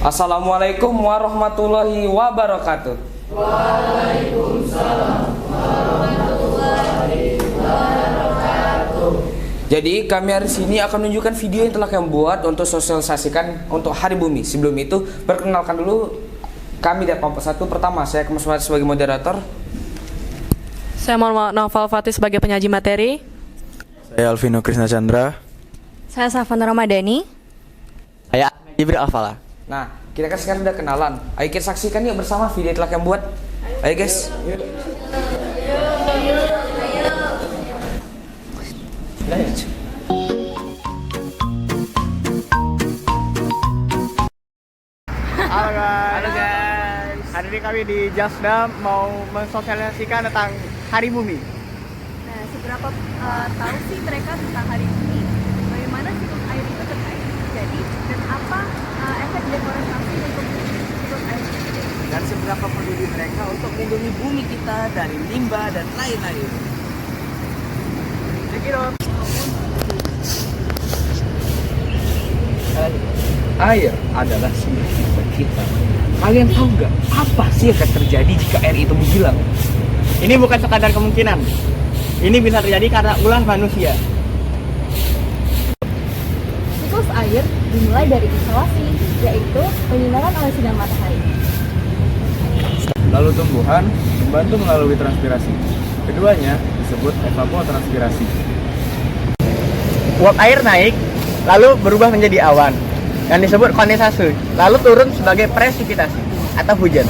Assalamualaikum warahmatullahi wabarakatuh. Waalaikumsalam warahmatullahi wabarakatuh. Jadi kami hari ini akan menunjukkan video yang telah kami buat untuk sosialisasikan untuk Hari Bumi. Sebelum itu, perkenalkan dulu kami dari kelompok 1. Pertama, saya Kemas Fatih sebagai moderator. Saya Muhammad Naufal Fatih sebagai penyaji materi. Saya Alvino Krisna Chandra. Saya Safan Ramadhani. Saya Jibril Alfala. Nah, kita kan sekarang udah kenalan. Ayo kita saksikan yuk bersama video yang telah kami buat. Ayo guys. Halo guys. Hari ini kami di Jasda mau mensosialisasikan tentang Hari Bumi. Nah, seberapa tahu sih mereka tentang Hari Bumi? Bagaimana siklus air itu terjadi dan apa efek deforestasi untuk siklus air itu? Dan seberapa peduli mereka untuk melindungi bumi kita dari limbah dan lain-lain. Check it out. Air adalah sumber hidup kita. Kalian tahu nggak apa sih yang akan terjadi jika air itu menghilang? Ini bukan sekadar kemungkinan. Ini bisa terjadi karena ulah manusia. Siklus air dimulai dari isolasi, yaitu penyinaran oleh sinar matahari. Lalu tumbuhan membantu melalui transpirasi. Keduanya disebut evapotranspirasi. Uap air naik, lalu berubah menjadi awan, yang disebut kondensasi, lalu turun sebagai presipitasi atau hujan.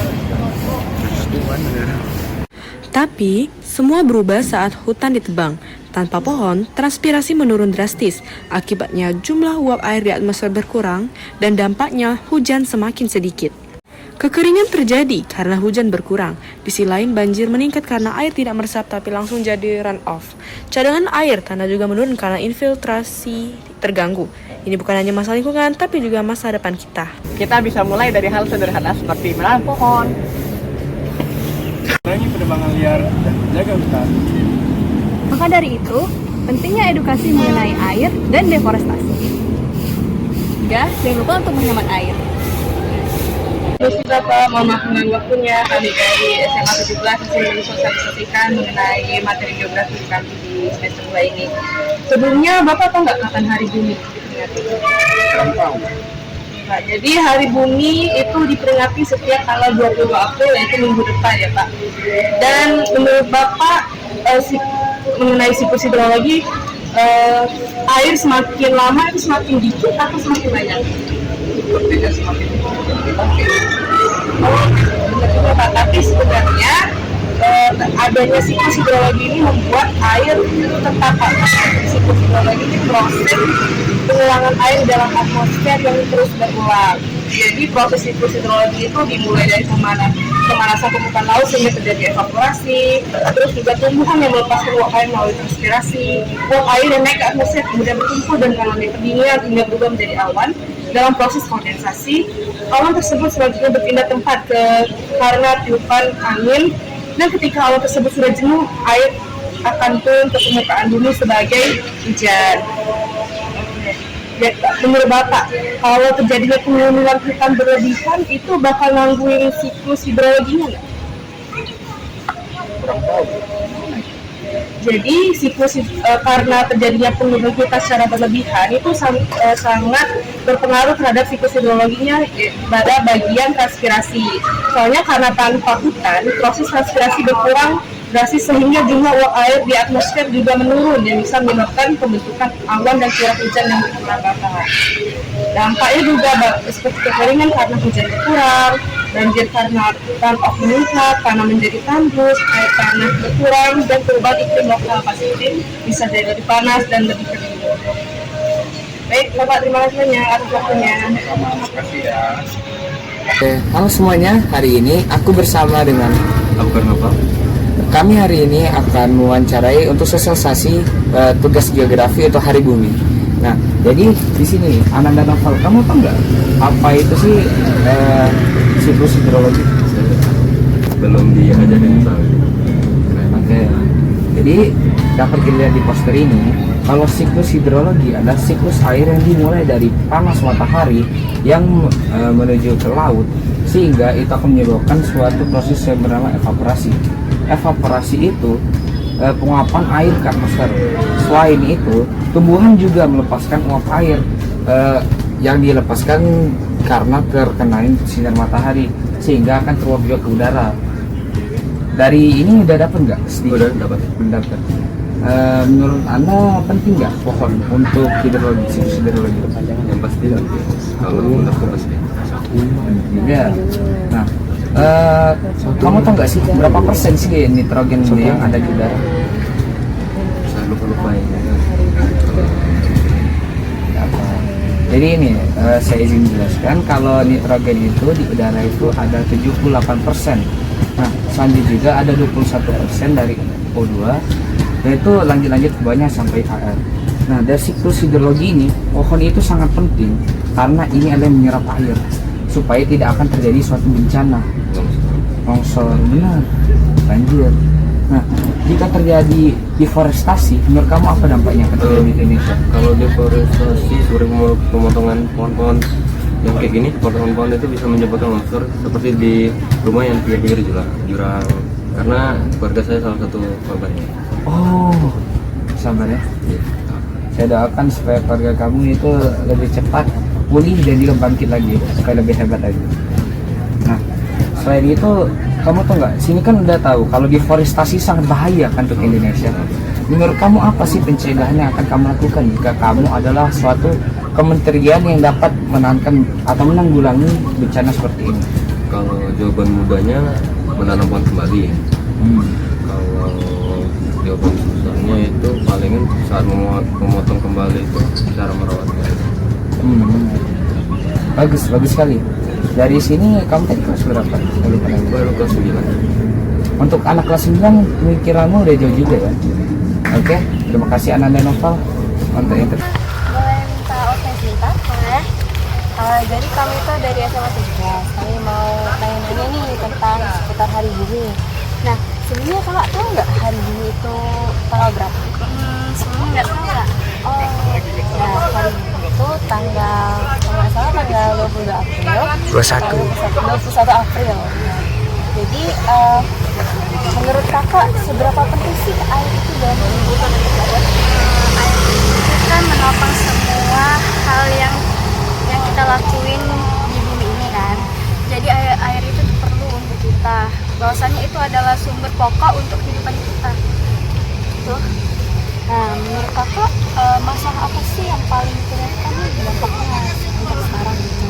Tapi, semua berubah saat hutan ditebang. Tanpa pohon, transpirasi menurun drastis. Akibatnya jumlah uap air di atmosfer berkurang dan dampaknya hujan semakin sedikit. Kekeringan terjadi karena hujan berkurang. Di sisi lain, banjir meningkat karena air tidak meresap tapi langsung jadi run-off. Cadangan air tanah juga menurun karena infiltrasi terganggu. Ini bukan hanya masalah lingkungan, tapi juga masa depan kita. Kita bisa mulai dari hal sederhana seperti menanam pohon, Kurangi penebangan liar dan menjaga hutan. Maka dari itu, pentingnya edukasi mengenai air dan deforestasi. Juga, jangan lupa untuk menghemat air. Terus Bapak, mohon maaf dengan waktunya. Kami dari SMA 17 masih mensosialisasikan mengenai materi geografi kami di semester 2 ini. Sebelumnya Bapak tahu nggak kapan Hari Bumi diperingati? Nah, jadi Hari Bumi itu diperingati setiap tanggal 20 April, yaitu minggu depan ya Pak. Dan menurut Bapak mengenai siklus hidrologi, air semakin lama itu semakin dikit atau semakin banyak? Sepertinya semakin dikit. Benar juga Pak, tapi sebenarnya adanya siklus hidrologi ini membuat air itu tetap panas. Siklus hidrologi ini proses pengulangan air dalam atmosfer yang terus berulang. Jadi proses siklus hidrologi itu dimulai dari pemanasan permukaan laut sehingga terjadi evaporasi, terus juga tumbuhan yang melepaskan uap air melalui transpirasi, uap air yang naik ke atmosfer kemudian berkumpul dan mengalami pendinginan hingga berubah menjadi awan. Dalam proses kondensasi, awan tersebut selanjutnya berpindah tempat karena tiupan angin, dan ketika awan tersebut sudah jenuh, air akan turun ke permukaan bumi sebagai hujan. Ya, menurut Bapak, kalau terjadinya pengurangan hutan berlebihan itu bakal gangguin siklus hidrologinya nggak? Jadi siklus karena terjadinya penurunan hutan secara berlebihan itu sangat berpengaruh terhadap siklus hidrologinya pada bagian transpirasi. Soalnya karena tanpa hutan, proses transpirasi berkurang drastis sehingga jumlah uap air di atmosfer juga menurun yang bisa menyebabkan pembentukan awan dan curah hujan yang berkurang. Dampaknya juga seperti kekeringan karena hujan berkurang, banjir karena runoff meningkat, tanah menjadi tandus, air tanah berkurang, dan perubahan iklim lokal Pasifik bisa jadi lebih panas dan lebih kering. Baik, Bapak, terima kasih banyak atas waktunya. Makasih ya. Oke, halo semuanya. Hari ini aku bersama dengan Aku Karnaval. kami hari ini akan mewawancarai untuk sosialisasi tugas geografi untuk Hari Bumi. Nah, jadi di sini Ananda Novel, kamu tahu nggak apa itu sih siklus hidrologi? Belum diajarin soalnya. Oke, jadi dapat dilihat di poster ini, kalau siklus hidrologi adalah siklus air yang dimulai dari panas matahari yang menuju ke laut, sehingga itu akan menyebabkan suatu proses yang bernama evaporasi. Evaporasi itu penguapan air ke atmosfer. Selain itu, tumbuhan juga melepaskan uap air yang dilepaskan karena terkenai sinar matahari, sehingga akan teruap juga ke udara. Dari ini udah dapat nggak? Udah dapat. Mendapat. Menurut Anda penting nggak pohon untuk hidrologi, siklus hidrologi? Yang pasti nanti kalau menurutku pasti. Ya. Nah, kamu tahu nggak sih berapa persen sih nitrogen yang ada di udara? Saya lupa ini. Jadi ini saya izin jelaskan kalau nitrogen itu di udara itu ada 78%. Nah, selanjutnya juga ada 21% dari O2, dan itu lanjut ke bawahnya sampai HR. Nah, dari siklus hidrologi ini, pohon itu sangat penting karena ini adalah menyerap air supaya tidak akan terjadi suatu bencana, longsor, benar, banjir. Nah, jika terjadi deforestasi, menurut kamu apa dampaknya ke Indonesia? Kalau deforestasi seperti pemotongan pohon-pohon yang kayak gini, pohon-pohon itu bisa menyebabkan longsor seperti di rumah yang pinggir jurang. Karena keluarga saya salah satu korbannya. Oh, sabar ya. Saya doakan supaya keluarga kamu itu lebih cepat pulih dan juga bangkit lagi supaya lebih hebat lagi. Nah, selain itu kamu tahu nggak? Sini kan udah tahu kalau deforestasi sangat bahaya kan untuk Indonesia. Menurut kamu apa sih pencegahan yang akan kamu lakukan jika kamu adalah suatu kementerian yang dapat menangkan atau menanggulangi bencana seperti ini? Kalau jawaban mudahnya menanam pohon kembali. Kalau jawaban susahnya itu palingan saat memotong kembali itu cara merawatnya. Bagus sekali. Dari sini kamu tadi kelas berapa? Baru kelas 9. Untuk anak kelas 9 pemikiranmu udah jauh juga ya. Oke, terima kasih Ananda Noval untuk interview. Boleh minta minta? Boleh. Jadi kami itu dari SMA 13. Kami mau tanya-tanya nih tentang seputar Hari Bumi. Nah, sebenarnya kakak tahu nggak Hari Bumi itu tanggal berapa? Sebenarnya nggak tahu kak. Oh, nah Hari Bumi itu tanggal, kalau nggak salah tanggal 22 April. 21 April. Jadi menurut kakak seberapa penting sih air itu dalam kehidupan manusia? Air itu kan menopang semua hal yang kita lakuin di bumi ini kan. Jadi air itu perlu untuk kita. Bahwasanya itu adalah sumber pokok untuk kehidupan kita. Tuh. Nah, menurut kakak masalah apa sih yang paling kelihatan dampaknya untuk sekarang gitu?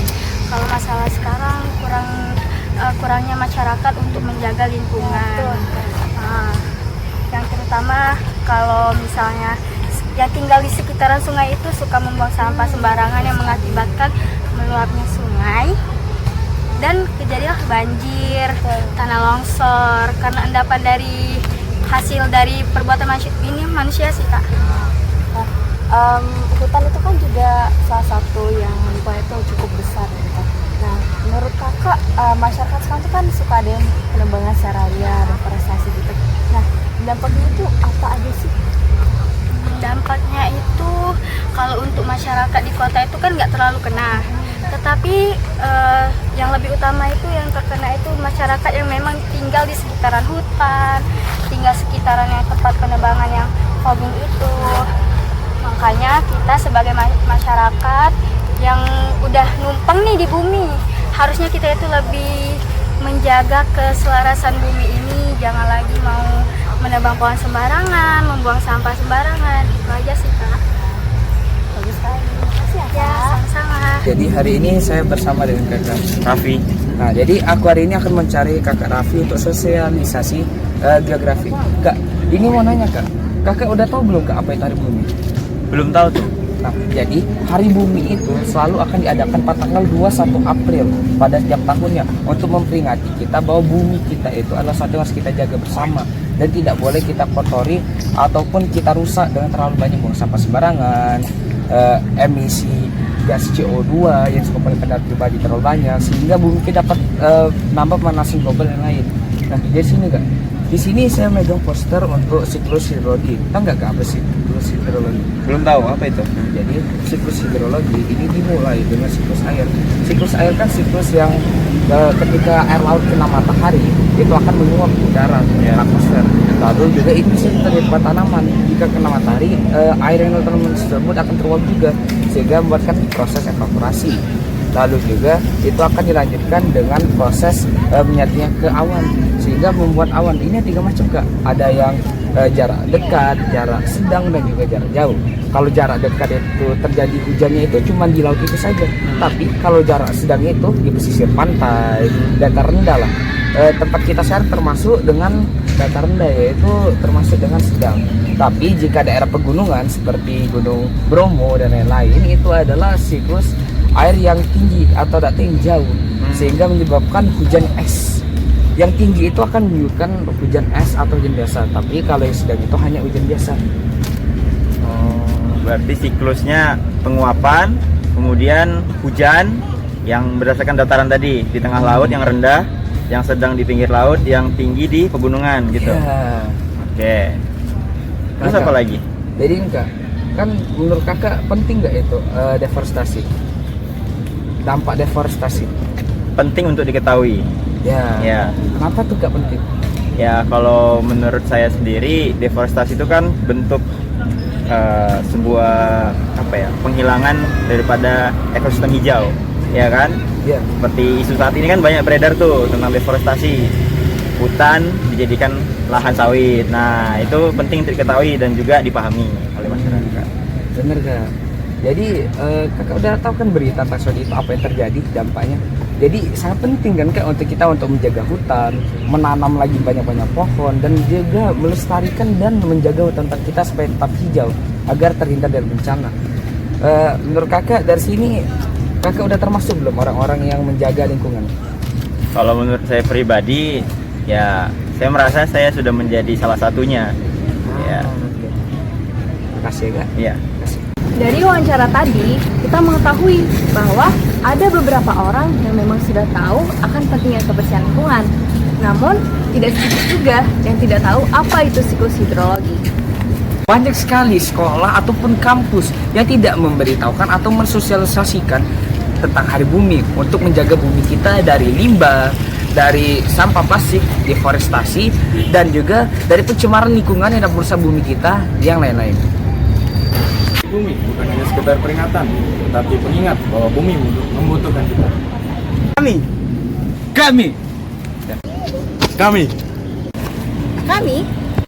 Kalau masalah sekarang kurangnya masyarakat untuk menjaga lingkungan. Yang terutama kalau misalnya yang tinggal di sekitaran sungai itu suka membuang sampah sembarangan yang mengakibatkan meluapnya sungai dan kejadianlah banjir, tanah longsor karena endapan dari hasil dari perbuatan manusia sih kak. Hutan itu kan juga salah satu yang lingkungan itu cukup besar gitu. Nah, menurut kakak masyarakat sekarang itu kan suka ada yang penebangan secara liar, deforestasi gitu. Nah, dampaknya itu apa aja sih? Dampaknya itu kalau untuk masyarakat di kota itu kan nggak terlalu kena. Tetapi yang lebih utama itu yang terkena itu masyarakat yang memang tinggal di sekitaran hutan, tinggal sekitaran yang tempat penebangan yang fogging itu. Makanya kita sebagai masyarakat yang udah numpang nih di bumi, harusnya kita itu lebih menjaga keselarasan bumi ini, jangan lagi mau menebang pohon sembarangan, membuang sampah sembarangan. Itu aja sih kak. Bagus sekali. Makasih ya kak. Sama-sama. Jadi hari ini saya bersama dengan kakak Raffi. Nah, jadi aku hari ini akan mencari kakak Raffi untuk sosialisasi geografi. Kak, ini mau nanya kak, kakak udah tahu belum kak apa itu Hari Bumi? Belum tahu tuh. Nah, jadi Hari Bumi itu selalu akan diadakan pada tanggal 21 April pada setiap tahunnya untuk memperingati kita bahwa bumi kita itu adalah sesuatu yang harus kita jaga bersama dan tidak boleh kita kotori ataupun kita rusak dengan terlalu banyak buang sampah sembarangan, emisi gas CO2 yang disebabkan oleh kendaraan pribadi terlalu banyak sehingga bumi kita dapat nambah pemanasan global yang lain. Nah, di sini kan, di sini saya megang poster untuk siklus hidrologi. Tahu nggak apa sih siklus siklus hidrologi. Belum tahu apa itu. Jadi siklus hidrologi ini dimulai dengan siklus air. Siklus air kan siklus yang ketika air laut kena matahari itu akan menguap ke udara, atmosfer. Lalu juga ini bisa terjadi pada tanaman. Jika kena matahari, air yang tanaman tersebut akan teruap juga sehingga membuatkan proses evaporasi. Lalu juga itu akan dilanjutkan dengan proses menyatunya ke awan sehingga membuat awan. Ini 3 macam Kak. Ada yang jarak dekat, jarak sedang, dan juga jarak jauh. Kalau jarak dekat itu terjadi hujannya itu cuma di laut itu saja. Tapi kalau jarak sedang itu di pesisir pantai, datar rendah lah. Tempat kita sekarang termasuk dengan datar rendah, yaitu termasuk dengan sedang. Tapi jika daerah pegunungan seperti Gunung Bromo dan lain-lain itu adalah siklus air yang tinggi atau data yang jauh sehingga menyebabkan hujan es. Yang tinggi itu akan menunjukkan hujan es atau hujan biasa, tapi kalau yang sedang itu hanya hujan biasa. Berarti siklusnya penguapan, kemudian hujan yang berdasarkan dataran tadi di tengah laut yang rendah, yang sedang di pinggir laut, yang tinggi di pegunungan gitu. Ya. Oke. Terus Kakak, apa lagi? Jadi enggak, kan menurut kakak penting nggak itu deforestasi? Dampak deforestasi. Penting untuk diketahui. Ya. Kenapa tuh gak penting? Ya, kalau menurut saya sendiri, deforestasi itu kan bentuk sebuah penghilangan daripada ekosistem hijau, ya kan? Ya. Seperti isu saat ini kan banyak beredar tuh tentang deforestasi, hutan dijadikan lahan sawit. Nah, itu penting diketahui dan juga dipahami oleh masyarakat. Bener gak? Jadi kakak udah tahu kan berita tentang itu apa yang terjadi dampaknya. Jadi sangat penting kan Kak untuk kita untuk menjaga hutan, menanam lagi banyak-banyak pohon dan juga melestarikan dan menjaga hutan kita supaya tetap hijau agar terhindar dari bencana. Menurut kakak dari sini kakak udah termasuk belum orang-orang yang menjaga lingkungan? Kalau menurut saya pribadi, ya saya merasa saya sudah menjadi salah satunya. Ya. Oke. Makasih ya Kak. Iya. Makasih. Dari wawancara tadi, kita mengetahui bahwa ada beberapa orang yang memang sudah tahu akan pentingnya kebersihan lingkungan. Namun, tidak sedikit juga yang tidak tahu apa itu siklus hidrologi. Banyak sekali sekolah ataupun kampus yang tidak memberitahukan atau mensosialisasikan tentang Hari Bumi untuk menjaga bumi kita dari limbah, dari sampah plastik, deforestasi, dan juga dari pencemaran lingkungan yang merusak bumi kita yang lain-lain. Bumi bukan hanya sekedar peringatan, tetapi pengingat bahwa bumi membutuhkan kita. Kami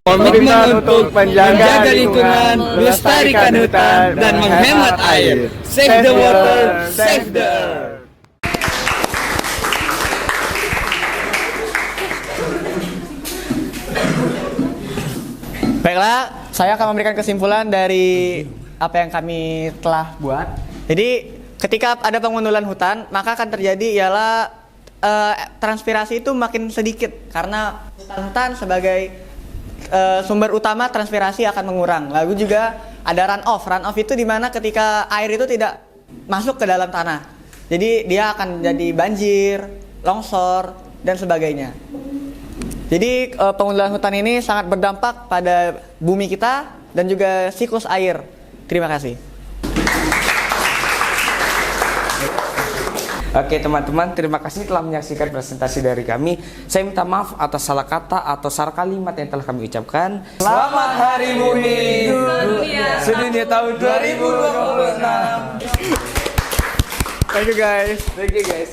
komitmen untuk menjaga lingkungan, melestarikan hutan, dan menghemat air. Save the water, save the earth. Baiklah, saya akan memberikan kesimpulan dari apa yang kami telah buat. Jadi, ketika ada pengundulan hutan, maka akan terjadi ialah transpirasi itu makin sedikit karena hutan sebagai sumber utama transpirasi akan mengurang. Lalu juga ada runoff. Runoff itu dimana ketika air itu tidak masuk ke dalam tanah. Jadi dia akan jadi banjir, longsor, dan sebagainya. Jadi pengundulan hutan ini sangat berdampak pada bumi kita dan juga siklus air. Terima kasih. Oke teman-teman, terima kasih telah menyaksikan presentasi dari kami. Saya minta maaf atas salah kata atau salah kalimat yang telah kami ucapkan. Selamat Hari Bumi Sedunia tahun 2026. Thank you guys. Thank you guys.